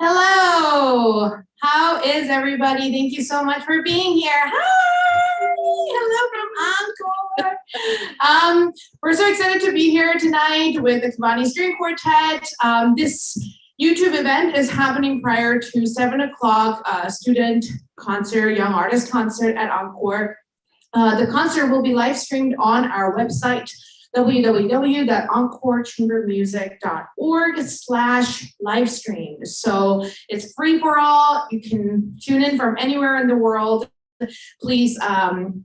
Hello, how is everybody? Thank you so much for being here. Hi, hello from ENCORE. We're so excited to be here tonight with the Cavani String Quartet. This YouTube event is happening prior to 7 o'clock student concert, young artist concert at ENCORE. The concert will be live streamed on our website, www.encorechambermusic.org/livestream. So it's free for all. You can tune in from anywhere in the world. Please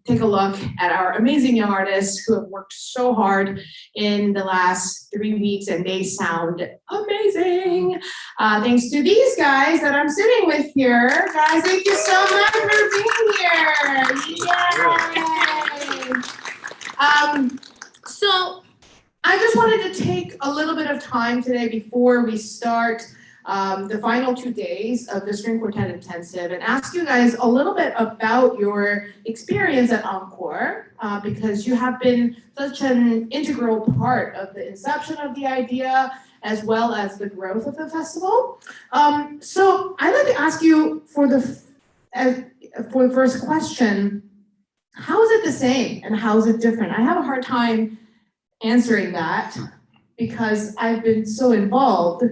take a look at our amazing young artists who have worked so hard in the last 3 weeks, and they sound amazing. Thanks to these guys that I'm sitting with here. Guys, thank you so much for being here. Yay! So I just wanted to take a little bit of time today before we start the final 2 days of the String Quartet Intensive and ask you guys a little bit about your experience at ENCORE, because you have been such an integral part of the inception of the idea as well as the growth of the festival. So I'd like to ask you for the first question, how is it the same and how is it different? I have a hard time answering that because I've been so involved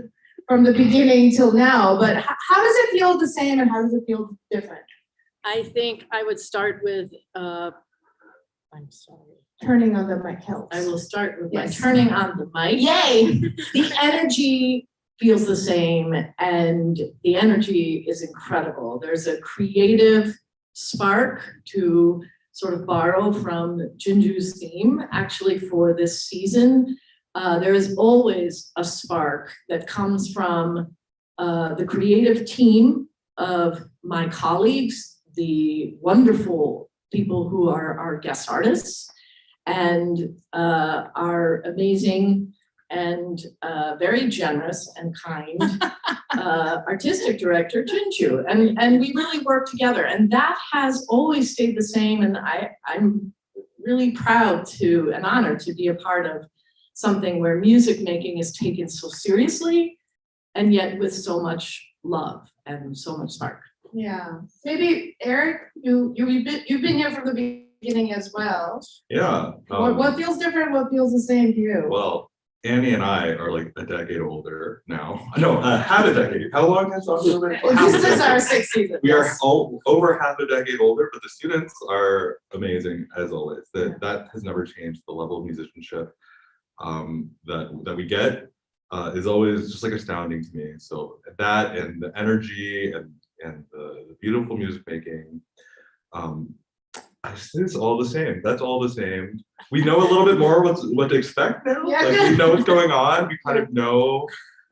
from the beginning till now, but how does it feel the same and how does it feel different? I think I would start with, I'm sorry. Turning on the mic helps. I will start with Yes. my turning on the mic. Yay! The energy feels the same and the energy is incredible. There's a creative spark, to sort of borrow from Jinjoo's theme, actually for this season. There is always a spark that comes from the creative team of my colleagues, the wonderful people who are our guest artists, and our amazing and very generous and kind artistic director, Jinjoo. And we really work together, and that has always stayed the same. And I'm really proud to and honored to be a part of something where music making is taken so seriously and yet with so much love and so much spark. Yeah, maybe Eric, you've been here from the beginning as well. Yeah. What feels different? What feels the same to you? Well, Annie and I are like a decade older now. No, half a decade. How long has it been? This is our 6th season. We are over half a decade older, but the students are amazing as always. That has never changed. The level of musicianship that we get is always just like astounding to me. So that and the energy and the beautiful music making, it's all the same. That's all the same. We know a little bit more what to expect now. Yeah. Like we know what's going on. We kind of know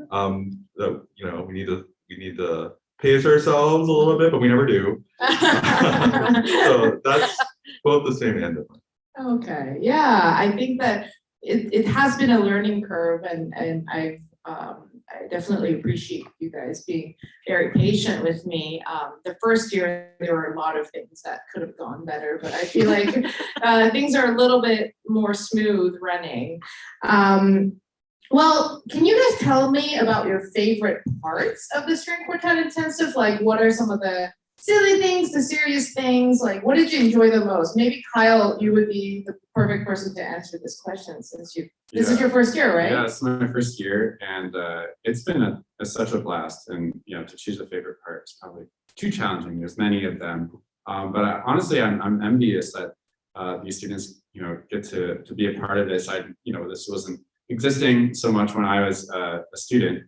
that we need to pace ourselves a little bit, but we never do. So that's both the same and different. Okay, yeah, I think that it has been a learning curve, and I definitely appreciate you guys being very patient with me. The first year, there were a lot of things that could have gone better, but I feel like things are a little bit more smooth running. Well, can you guys tell me about your favorite parts of the String Quartet Intensive? Like, what are some of the silly things, the serious things? Like, what did you enjoy the most? Maybe Kyle, you would be the perfect person to answer this question since this is your first year, right? Yeah, it's my first year, and it's been such a blast. And to choose a favorite part is probably too challenging. There's many of them, but honestly, I'm envious that these students, get to be a part of this. This wasn't existing so much when I was a student.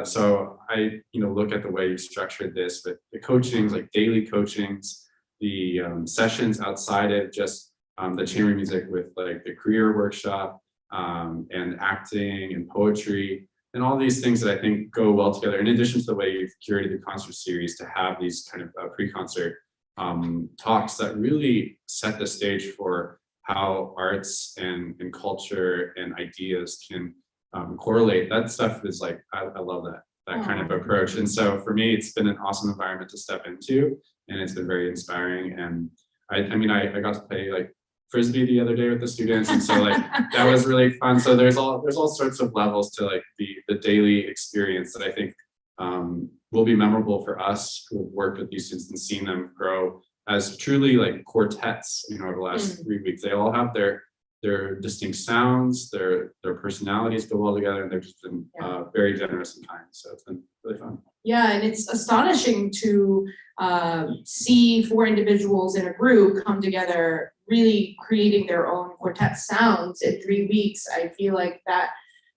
So I, look at the way you structured this with the coachings, like daily coachings, the sessions outside of just the chamber music with like the career workshop and acting and poetry and all these things that I think go well together. In addition to the way you've curated the concert series to have these kind of pre-concert talks that really set the stage for how arts and culture and ideas can correlate. That stuff is like, I love that kind of approach. And so for me, it's been an awesome environment to step into, and it's been very inspiring. And I got to play like Frisbee the other day with the students, and so like that was really fun. So there's all sorts of levels to like the daily experience that I think will be memorable for us who have worked with these students and seen them grow as truly like quartets, over the last 3 weeks. They all have their distinct sounds, their personalities go well together, and they've just been very generous and kind. So it's been really fun. Yeah, and it's astonishing to see 4 individuals in a group come together, really creating their own quartet sounds in 3 weeks. I feel like that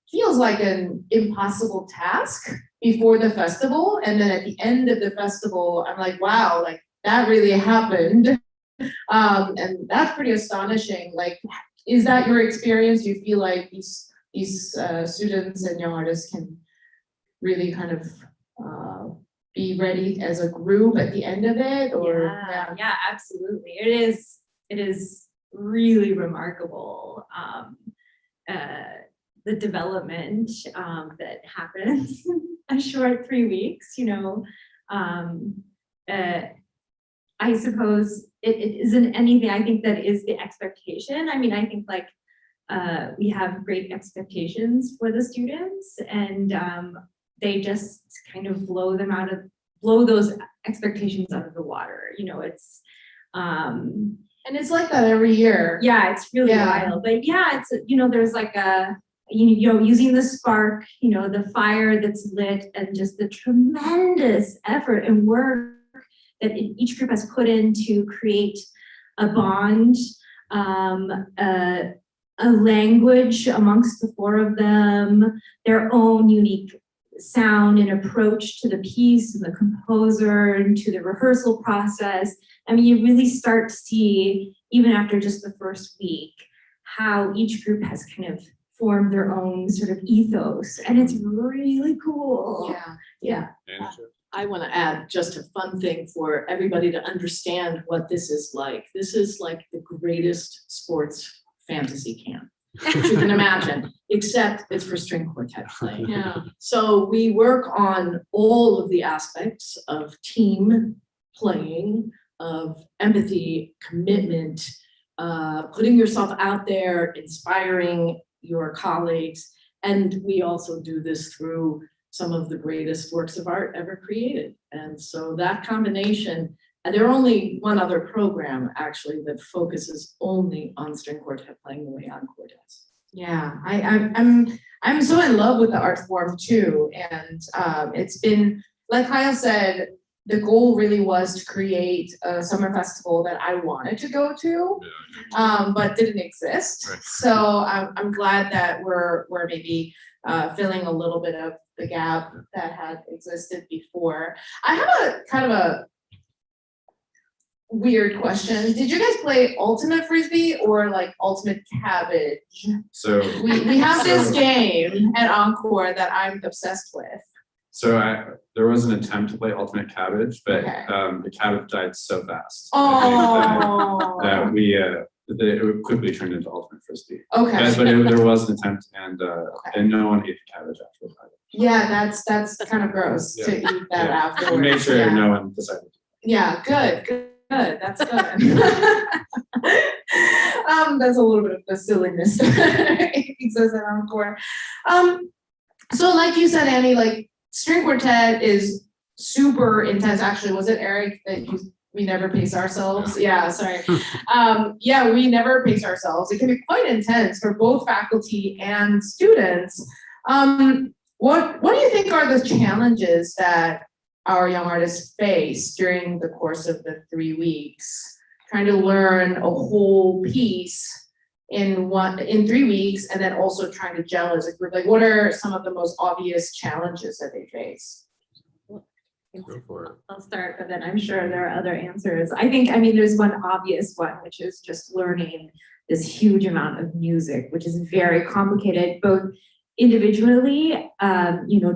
feels like an impossible task before the festival. And then at the end of the festival, I'm like, wow, like that really happened. And that's pretty astonishing. Like, is that your experience? Do you feel like these students and young artists can really kind of be ready as a group at the end of it? Or yeah, absolutely. It is really remarkable, the development that happens in a short 3 weeks. I suppose it isn't anything. I think that is the expectation. I mean, I think like we have great expectations for the students, and they just kind of blow those expectations out of the water. It's and it's like that every year. yeah, it's really wild. But yeah, it's there's like a using the spark, the fire that's lit, and just the tremendous effort and work that each group has put in to create a bond, a language amongst the 4 of them, their own unique sound and approach to the piece and the composer and to the rehearsal process. I mean, you really start to see, even after just the first week, how each group has kind of formed their own sort of ethos, and it's really cool. Yeah. I want to add just a fun thing for everybody to understand what this is like. This is like the greatest sports fantasy camp that you can imagine, except it's for string quartet playing. Yeah. So we work on all of the aspects of team playing, of empathy, commitment, putting yourself out there, inspiring your colleagues. And we also do this through some of the greatest works of art ever created. And so that combination, and there are only one other program actually that focuses only on string quartet playing the way ENCORE does. Yeah, I'm so in love with the art form too. And it's been, like Kyle said, the goal really was to create a summer festival that I wanted to go to, but didn't exist. Right. So I'm glad that we're maybe filling a little bit of the gap that had existed before. I have a kind of a weird question. Did you guys play Ultimate Frisbee or like Ultimate Cabbage? So We have this game at ENCORE that I'm obsessed with. So there was an attempt to play Ultimate Cabbage, but Okay. the cabbage died so fast Oh. that it quickly turned into Ultimate Frisbee. Okay. But there was an attempt, and no one ate the cabbage after the cabbage. Yeah, that's kind of gross to eat that Yeah. afterwards. We made sure Yeah. no one decided. Yeah, good. That's good. That's a little bit of the silliness that exists at ENCORE. So like you said, Annie, like string quartet is super intense. Actually, was it Eric that we never pace ourselves? Yeah, sorry. Yeah, we never pace ourselves. It can be quite intense for both faculty and students. What do you think are the challenges that our young artists face during the course of the 3 weeks, trying to learn a whole piece in 3 weeks, and then also trying to gel as a group? Like, what are some of the most obvious challenges that they face? Go for it. I'll start, but then I'm sure there are other answers. I mean, there's one obvious one, which is just learning this huge amount of music, which is very complicated, both individually,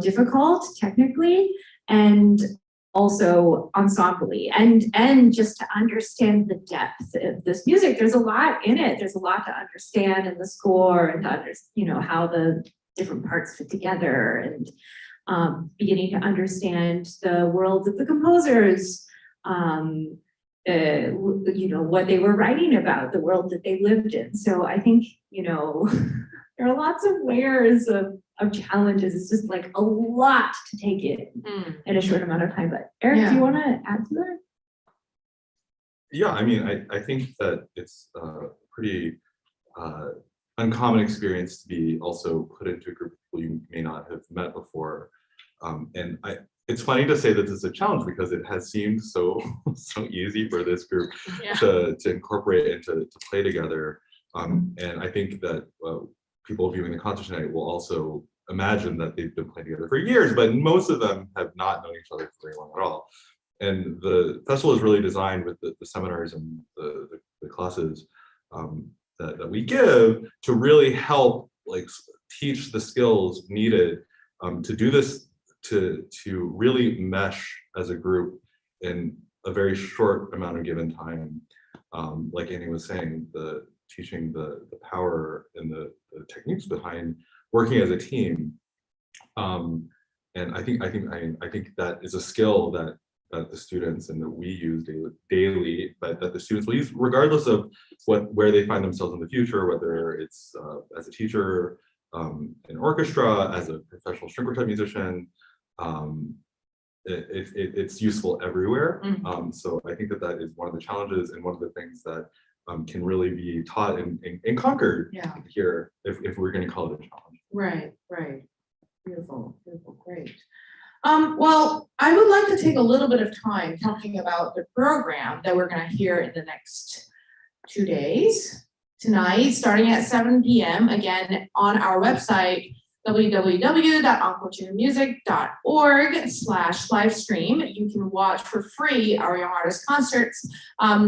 difficult technically, and also ensemble-y, and just to understand the depth of this music. There's a lot in it. There's a lot to understand in the score, and to understand, how the different parts fit together, and beginning to understand the world of the composers, what they were writing about, the world that they lived in. So I think, there are lots of layers of challenges. It's just like a lot to take it in a short amount of time. But Eric, do you want to add to that? Yeah, I mean, I think that it's a pretty uncommon experience to be also put into a group of people you may not have met before. And it's funny to say that this is a challenge because it has seemed so easy for this group to incorporate and to play together. And I think that people viewing the concert tonight will also imagine that they've been playing together for years, but most of them have not known each other for very long at all. And the festival is really designed with the seminars and the classes that we give to really help teach the skills needed to do this, to really mesh as a group in a very short amount of given time. Like Annie was saying, teaching the power and the techniques behind working as a team. And I think that is a skill that the students and that we use daily, but that the students will use regardless of where they find themselves in the future, whether it's as a teacher, in orchestra, as a professional string quartet musician. It's useful everywhere. So I think that is one of the challenges and one of the things that can really be taught and conquered here if we're going to call it a challenge. Right. Beautiful, great. Well, I would like to take a little bit of time talking about the program that we're going to hear in the next 2 days. Tonight, starting at 7 p.m. again on our website, www.encoremusic.org/livestream. You can watch for free our Young Artist concerts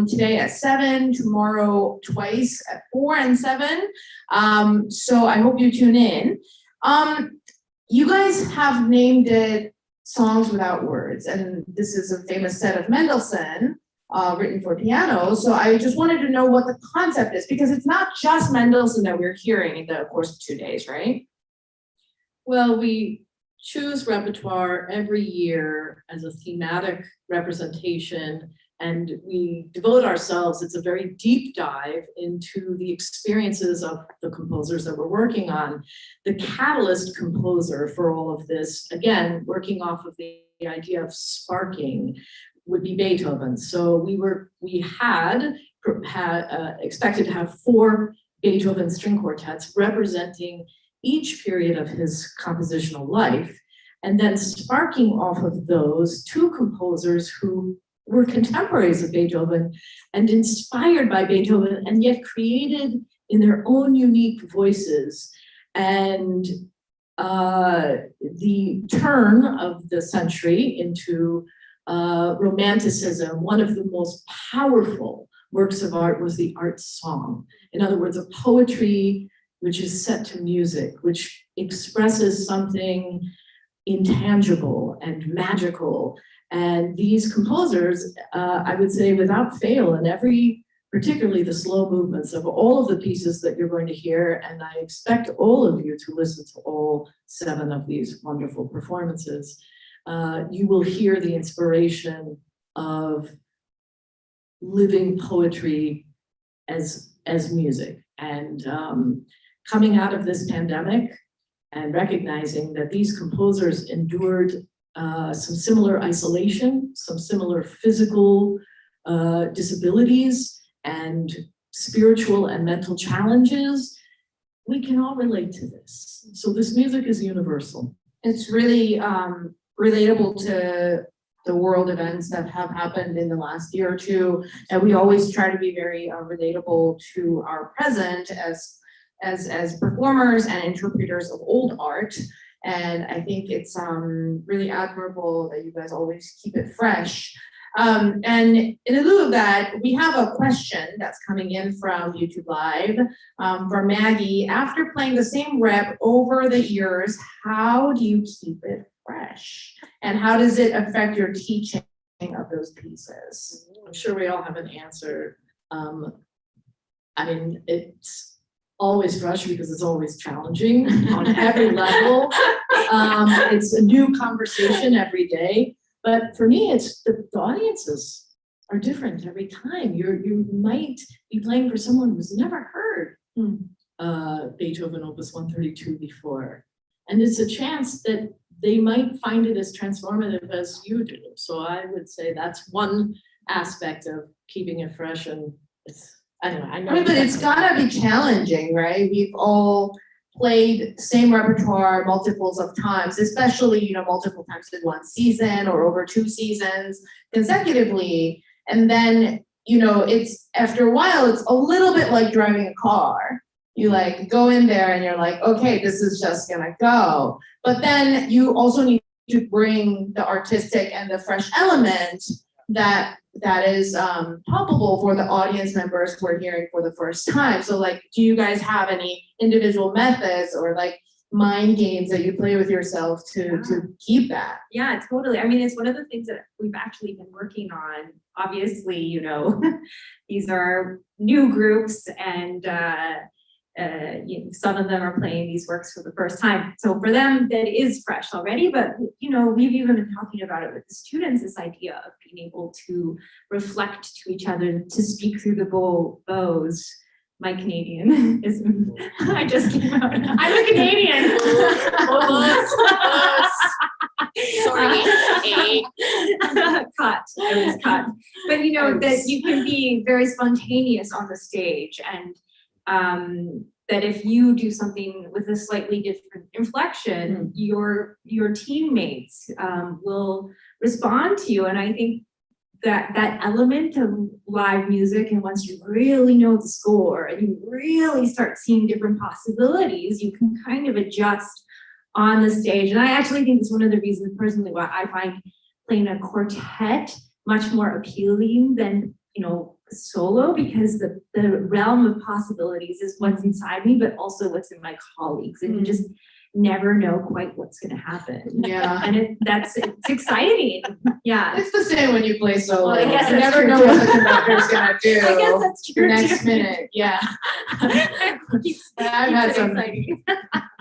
today at 7, tomorrow twice at 4 and 7. So I hope you tune in. You guys have named it Songs Without Words, and this is a famous set of Mendelssohn written for piano. So I just wanted to know what the concept is, because it's not just Mendelssohn that we're hearing in the course of 2 days, right? Well, we choose repertoire every year as a thematic representation, and we devote ourselves, it's a very deep dive into the experiences of the composers that we're working on. The catalyst composer for all of this, again, working off of the idea of sparking, would be Beethoven. So we had expected to have 4 Beethoven string quartets representing each period of his compositional life, and then sparking off of those 2 composers who were contemporaries of Beethoven and inspired by Beethoven, and yet created in their own unique voices. And the turn of the century into Romanticism, one of the most powerful works of art was the art song. In other words, a poetry which is set to music, which expresses something intangible and magical. And these composers, I would say without fail, in particularly the slow movements of all of the pieces that you're going to hear, and I expect all of you to listen to all 7 of these wonderful performances, you will hear the inspiration of living poetry as music. And coming out of this pandemic and recognizing that these composers endured some similar isolation, some similar physical disabilities and spiritual and mental challenges, we can all relate to this. So this music is universal. It's really relatable to the world events that have happened in the last year or 2, and we always try to be very relatable to our present as performers and interpreters of old art. And I think it's really admirable that you guys always keep it fresh. And in lieu of that, we have a question that's coming in from YouTube Live from Maggie. After playing the same rep over the years, how do you keep it fresh? And how does it affect your teaching of those pieces? I'm sure we all have an answer. I mean, it's always fresh because it's always challenging on every level. It's a new conversation every day. But for me, it's the audiences are different every time. You might be playing for someone who's never heard Beethoven Opus 132 before. And it's a chance that they might find it as transformative as you do. So I would say that's one aspect of keeping it fresh, and it's, I don't know, I know. I mean, but it's gotta be challenging, right? We've all played same repertoire multiples of times, especially, you know, multiple times in one season or over 2 seasons consecutively. And then, you know, it's after a while, it's a little bit like driving a car. You like go in there and you're like, okay, this is just gonna go. But then you also need to bring the artistic and the fresh element that is palpable for the audience members who are hearing for the first time. So like, do you guys have any individual methods or like mind games that you play with yourself to keep that? Yeah, totally. I mean, it's one of the things that we've actually been working on. Obviously, you know, these are new groups, and you know, some of them are playing these works for the first time. So for them, that is fresh already. But you know, we've even been talking about it with the students. This idea of being able to reflect to each other, to speak through the bows. My Canadian is, I just came out. I'm a Canadian. Sorry. Cut. It was cut. But you know, that you can be very spontaneous on the stage, and that if you do something with a slightly different inflection, your teammates will respond to you. And I think that element of live music, and once you really know the score and you really start seeing different possibilities, you can kind of adjust on the stage. And I actually think it's one of the reasons personally why I find playing a quartet much more appealing than, you know, solo, because the realm of possibilities is what's inside me, but also what's in my colleagues, and you just never know quite what's going to happen. Yeah. And it's exciting. Yeah. It's the same when you play solo. Well, I guess you that's never true know too. what the conductor's gonna do. I guess that's true. the next too. minute. Yeah. I've had some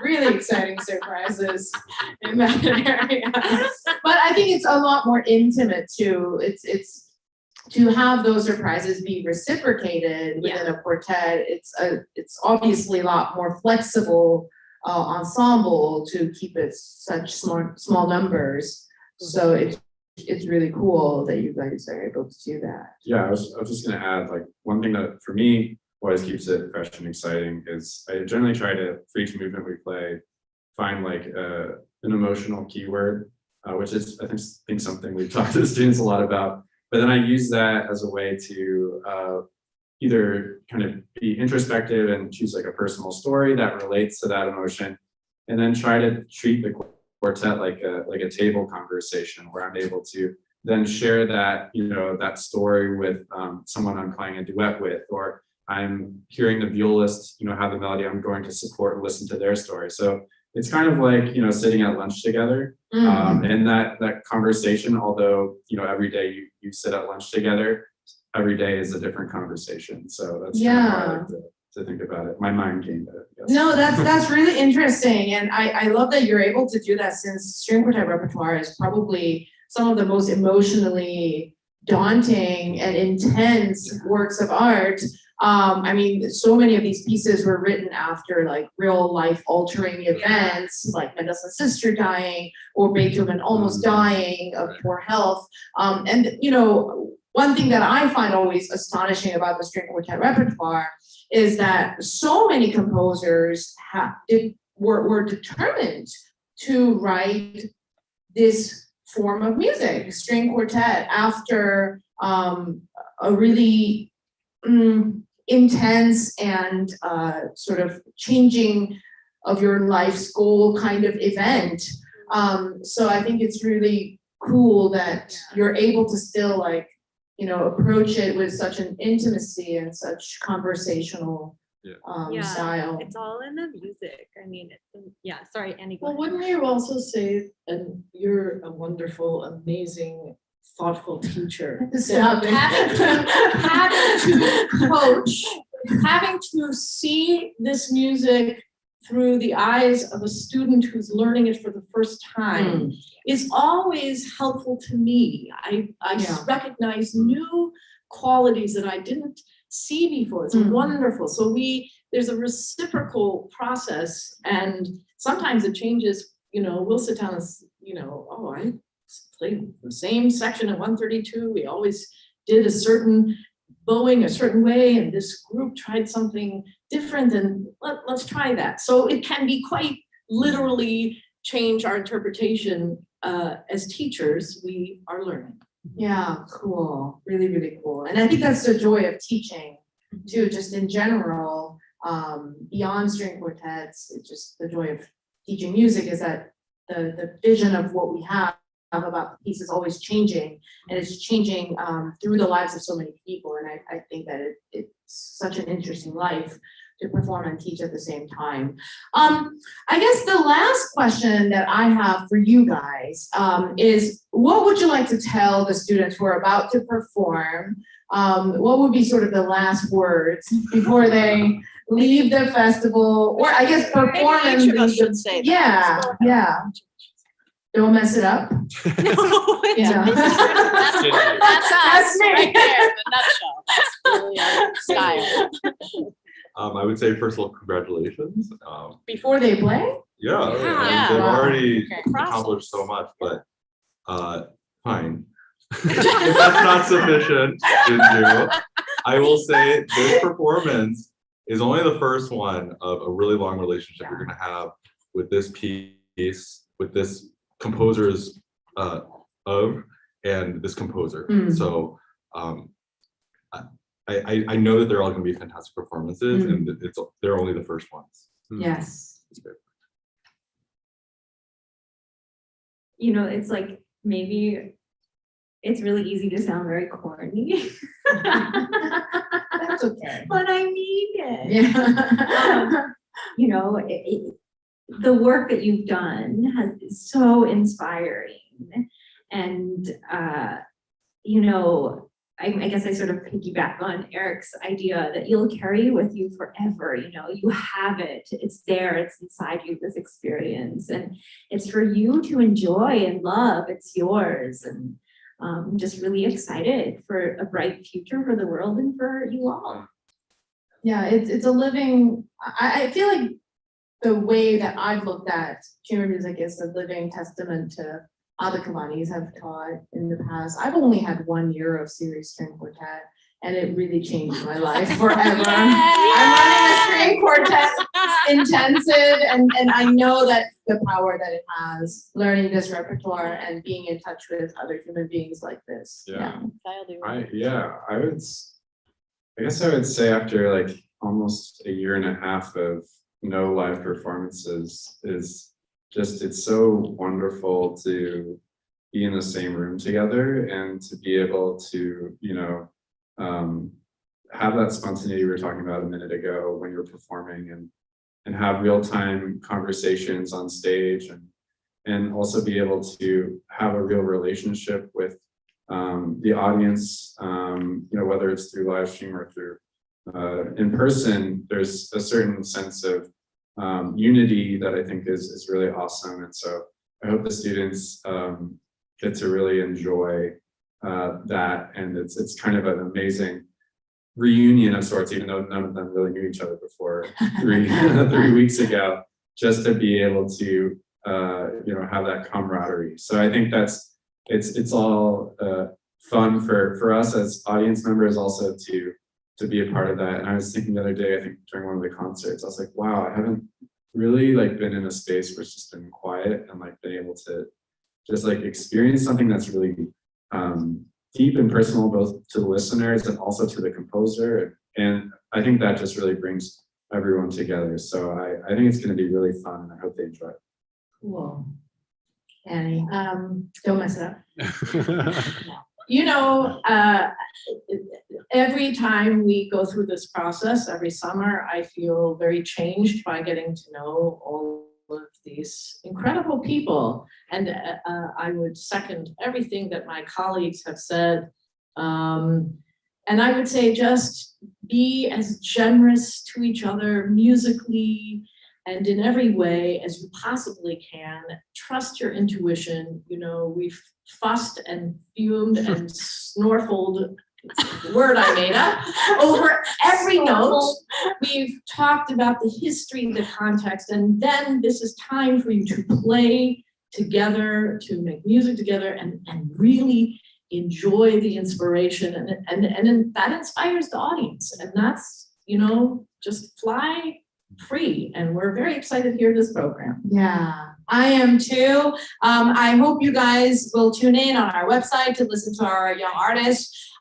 really exciting surprises in that area. But I think it's a lot more intimate too. It's to have those surprises be reciprocated within a quartet. It's obviously a lot more flexible ensemble to keep it such small numbers. So it's really cool that you guys are able to do that. Yeah, I was just gonna add, like, one thing that for me always keeps it fresh and exciting is I generally try to, for each movement we play, find like an emotional keyword, which is I think something we've talked to the students a lot about. But then I use that as a way to either kind of be introspective and choose like a personal story that relates to that emotion, and then try to treat the quartet like a table conversation where I'm able to then share that, you know, that story with someone I'm playing a duet with, or I'm hearing the violist, you know, have the melody, I'm going to support and listen to their story. So it's kind of like, you know, sitting at lunch together. And that conversation, although, you know, every day you sit at lunch together, every day is a different conversation. So that's kind of how I like to think about it. My mind game, I guess. No, that's really interesting. And I love that you're able to do that, since string quartet repertoire is probably some of the most emotionally daunting and intense works of art. I mean, so many of these pieces were written after like real life altering events, like Mendelssohn's sister dying, or Beethoven almost dying of poor health. And you know, one thing that I find always astonishing about the string quartet repertoire is that so many composers were determined to write this form of music, string quartet, after a really intense and sort of changing of your life's goal kind of event. So I think it's really cool that you're able to still, like, you know, approach it with such an intimacy and such conversational style. It's all in the music. I mean, sorry, Annie. Well, wouldn't you also say, and you're a wonderful, amazing, thoughtful teacher. Stop it. Having to coach, having to see this music through the eyes of a student who's learning it for the first time is always helpful to me. I recognize new qualities that I didn't see before. It's Mm. wonderful. So there's a reciprocal process, and sometimes it changes, we'll sit down and, oh, I played the same section at 132. We always did a certain bowing a certain way, and this group tried something different, and let's try that. So it can be quite literally change our interpretation. As teachers, we are learning. Yeah, cool. Really, really cool. And I think that's the joy of teaching too, just in general, beyond string quartets. It's just the joy of teaching music is that the vision of what we have about the piece is always changing, and it's changing through the lives of so many people. And I think that it's such an interesting life to perform and teach at the same time. I guess the last question that I have for you guys is, what would you like to tell the students who are about to perform? What would be sort of the last words before they leave the festival, or I guess perform and Maybe each of us leave the- should say that. Yeah, yeah. Don't mess it up. No, Yeah. that's That's us me. right there in a nutshell. That's really our style. I would say, first of all, congratulations. Before they play? Yeah, Yeah. they've Wow. already Okay. accomplished so much, but fine. If that's not sufficient, Jinjoo, I will say this performance is only the first one of a really long relationship you're gonna have with this piece, with this composer's and this composer. Mm. So I know that they're all gonna be fantastic performances, and they're only the first ones. Yes. It's like, maybe it's really easy to sound very corny. That's okay. But I mean it. Yeah. The work that you've done is so inspiring. And, I guess I sort of piggyback on Eric's idea that you'll carry with you forever. You have it, it's there, it's inside you, this experience. And it's for you to enjoy and love, it's yours. And I'm just really excited for a bright future for the world and for you all. Yeah, it's a living, I feel like the way that I've looked at chamber music is a living testament to how the Cavanis have taught in the past. I've only had 1 year of series string quartet, and it really changed my life forever. I'm running a string quartet intensive, and I know that the power that it has, learning this repertoire and being in touch with other human beings like this. Yeah. I guess I would say after like almost a year and a half of no live performances is just, it's so wonderful to be in the same room together and to be able to, have that spontaneity we were talking about a minute ago when you're performing, and have real-time conversations on stage, and also be able to have a real relationship with the audience, whether it's through live stream or through in person. There's a certain sense of unity that I think is really awesome. And so I hope the students get to really enjoy that. And it's kind of an amazing reunion of sorts, even though none of them really knew each other before 3 weeks ago, just to be able to have that camaraderie. So I think it's all fun for us as audience members also to be a part of that. And I was thinking the other day, I think during one of the concerts, I was like, wow, I haven't really been in a space where it's just been quiet and been able to just experience something that's really deep and personal, both to the listeners and also to the composer. And I think that just really brings everyone together. So I think it's going to be really fun, and I hope they enjoy it. Cool. Annie, don't mess it up. Every time we go through this process, every summer, I feel very changed by getting to know all of these incredible people. And I would second everything that my colleagues have said. And I would say just be as generous to each other musically and in every way as you possibly can. Trust your intuition. We've fussed and fumed and snorkeled word I made up, over every note. We've talked about the history, the context, and then this is time for you to play together, to make music together, and really enjoy the inspiration, and that inspires the audience, and that's, you know, just fly free, and we're very excited to hear this program. Yeah, I am too. I hope you guys will tune in on our website to listen to our young artists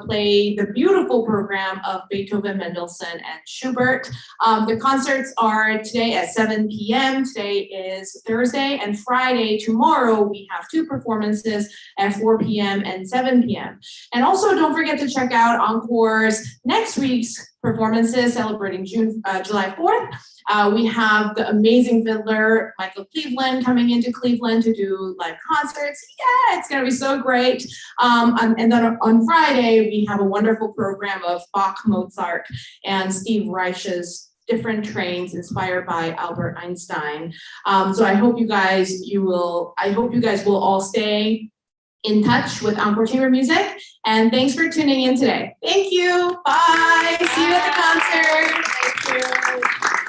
play the beautiful program of Beethoven, Mendelssohn, and Schubert. The concerts are today at 7 p.m. Today is Thursday, and Friday, tomorrow, we have 2 performances at 4 p.m. and 7 p.m. And also, don't forget to check out Encore's next week's performances celebrating July 4th. We have the amazing fiddler Michael Cleveland coming into Cleveland to do live concerts. Yeah, it's gonna be so great. And then on Friday, we have a wonderful program of Bach, Mozart, and Steve Reich's different trains inspired by Albert Einstein. So I hope you guys will all stay in touch with Encore Chamber Music. And thanks for tuning in today. Thank you. Bye. See you at the concert. Thank you.